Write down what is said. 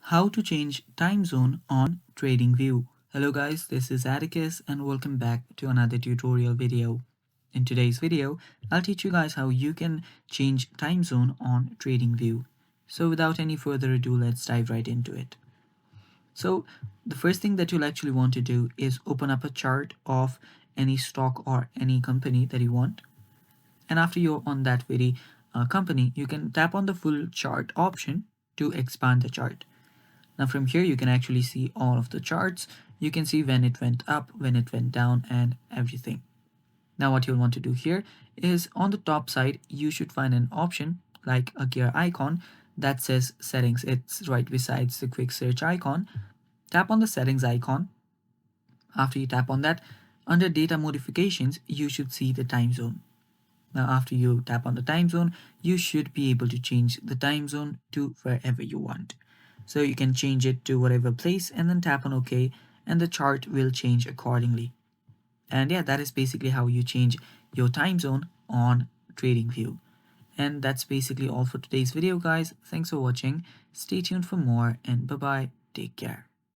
How to change time zone on TradingView. Hello guys, this is Atticus and welcome back to another tutorial video. In today's video, I'll teach you guys how you can change time zone on TradingView. So without any further ado, let's dive right into it. So the first thing that you'll actually want to do is open up a chart of any stock or any company that you want. And after you're on that very company, you can tap on the full chart option to expand the chart. Now from here, you can actually see all of the charts. You can see when it went up, when it went down, and everything. Now what you'll want to do here is on the top side, you should find an option like a gear icon that says settings. It's right besides the quick search icon. Tap on the settings icon. After you tap on that, under data modifications, you should see the time zone. Now after you tap on the time zone, you should be able to change the time zone to wherever you want. So you can change it to whatever place and then tap on OK and the chart will change accordingly. And yeah, that is basically how you change your time zone on TradingView. And that's basically all for today's video guys. Thanks for watching. Stay tuned for more and bye bye. Take care.